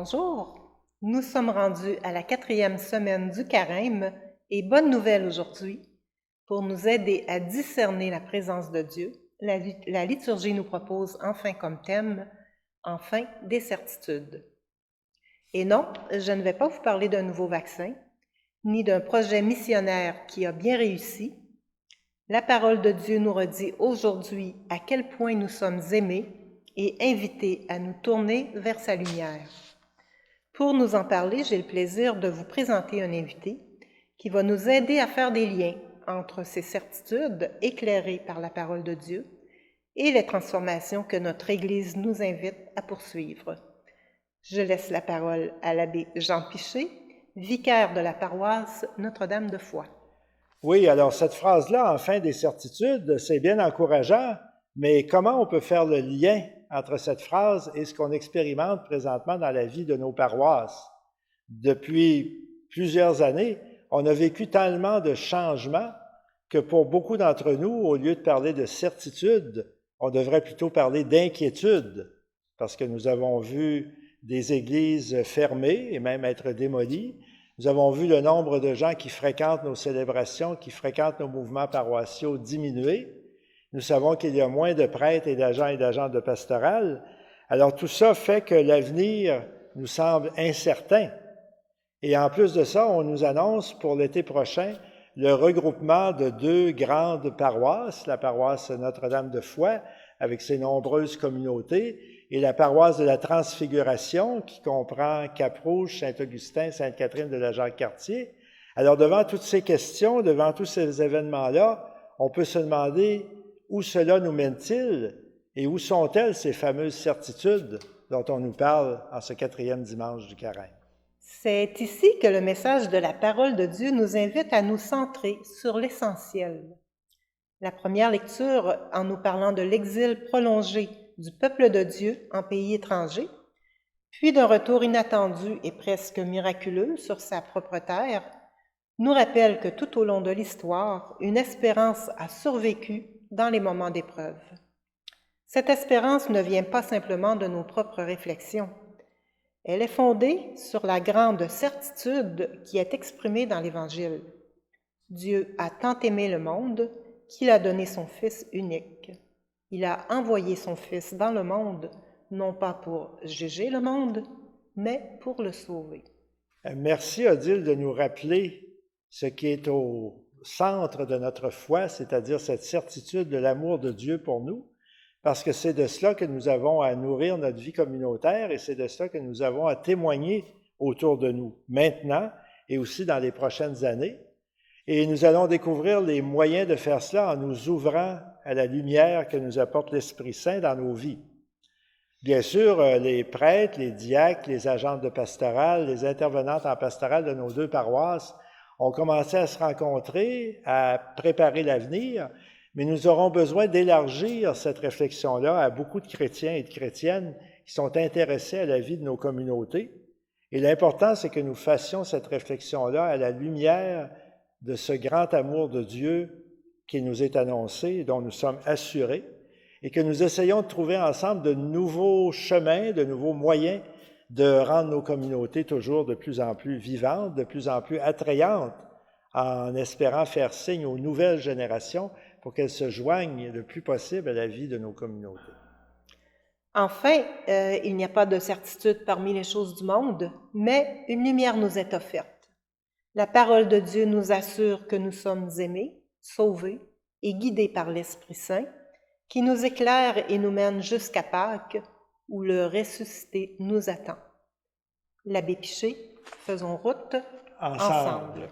Bonjour, nous sommes rendus à la 4e semaine du Carême et bonne nouvelle aujourd'hui, pour nous aider à discerner la présence de Dieu, la liturgie nous propose enfin comme thème « Enfin des certitudes ». Et non, je ne vais pas vous parler d'un nouveau vaccin, ni d'un projet missionnaire qui a bien réussi. La parole de Dieu nous redit aujourd'hui à quel point nous sommes aimés et invités à nous tourner vers sa lumière. Pour nous en parler, j'ai le plaisir de vous présenter un invité qui va nous aider à faire des liens entre ces certitudes éclairées par la parole de Dieu et les transformations que notre Église nous invite à poursuivre. Je laisse la parole à l'abbé Jean Piché, vicaire de la paroisse Notre-Dame de Foix. Oui, alors cette phrase-là, enfin des certitudes, c'est bien encourageant, mais comment on peut faire le lien entre cette phrase et ce qu'on expérimente présentement dans la vie de nos paroisses? Depuis plusieurs années, on a vécu tellement de changements que pour beaucoup d'entre nous, au lieu de parler de certitude, on devrait plutôt parler d'inquiétude, parce que nous avons vu des églises fermées et même être démolies. Nous avons vu le nombre de gens qui fréquentent nos célébrations, qui fréquentent nos mouvements paroissiaux diminuer. Nous savons qu'il y a moins de prêtres et d'agents de pastoral. Alors tout ça fait que l'avenir nous semble incertain. Et en plus de ça, on nous annonce pour l'été prochain le regroupement de 2 grandes paroisses, la paroisse Notre-Dame de Foix, avec ses nombreuses communautés, et la paroisse de la Transfiguration, qui comprend Cap-Rouge, Saint-Augustin, Sainte-Catherine de la Jacques-Cartier. Alors, devant toutes ces questions, devant tous ces événements-là, on peut se demander où cela nous mène-t-il et où sont-elles ces fameuses certitudes dont on nous parle en ce 4e dimanche du Carême. C'est ici que le message de la parole de Dieu nous invite à nous centrer sur l'essentiel. La première lecture, en nous parlant de l'exil prolongé du peuple de Dieu en pays étranger, puis d'un retour inattendu et presque miraculeux sur sa propre terre, nous rappelle que tout au long de l'histoire, une espérance a survécu dans les moments d'épreuve. Cette espérance ne vient pas simplement de nos propres réflexions. Elle est fondée sur la grande certitude qui est exprimée dans l'Évangile. Dieu a tant aimé le monde qu'il a donné son Fils unique. Il a envoyé son Fils dans le monde, non pas pour juger le monde, mais pour le sauver. Merci, Odile, de nous rappeler ce qui est au centre de notre foi, c'est-à-dire cette certitude de l'amour de Dieu pour nous, parce que c'est de cela que nous avons à nourrir notre vie communautaire et c'est de cela que nous avons à témoigner autour de nous, maintenant et aussi dans les prochaines années. Et nous allons découvrir les moyens de faire cela en nous ouvrant à la lumière que nous apporte l'Esprit Saint dans nos vies. Bien sûr, les prêtres, les diacres, les agentes de pastoral, les intervenantes en pastoral de nos 2 paroisses ont commencé à se rencontrer, à préparer l'avenir, mais nous aurons besoin d'élargir cette réflexion-là à beaucoup de chrétiens et de chrétiennes qui sont intéressés à la vie de nos communautés. Et l'important, c'est que nous fassions cette réflexion-là à la lumière de ce grand amour de Dieu qui nous est annoncé et dont nous sommes assurés, et que nous essayons de trouver ensemble de nouveaux chemins, de nouveaux moyens de rendre nos communautés toujours de plus en plus vivantes, de plus en plus attrayantes, en espérant faire signe aux nouvelles générations pour qu'elles se joignent le plus possible à la vie de nos communautés. Enfin, il n'y a pas de certitude parmi les choses du monde, mais une lumière nous est offerte. La parole de Dieu nous assure que nous sommes aimés, sauvés et guidés par l'Esprit Saint, qui nous éclaire et nous mène jusqu'à Pâques, où le ressuscité nous attend. L'abbé Piché, faisons route ensemble.